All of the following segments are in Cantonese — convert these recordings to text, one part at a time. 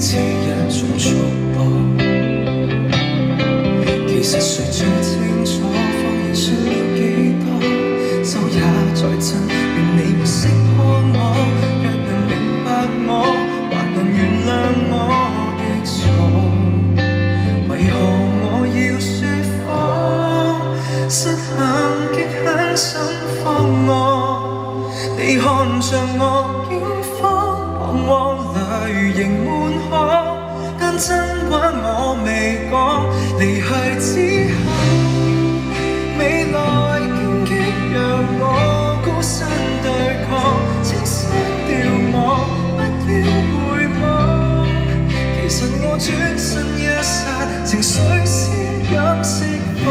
似一種束縛。其實誰最清楚，謊言說了幾多，手也在震，願你會識破我。若能明白我，還能原諒我的錯。為何我要說謊？失衡極很想放我。你看着我驚慌，彷徨淚盈滿腔，但真話我未講。離去之後，未來荊棘讓我孤身對抗，清晰掉我，不要回望。其實我轉身一剎，情緒先敢釋放。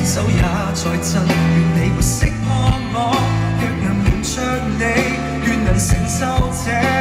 手也在震，願你會識破我。若能瞞着你，願能承受這。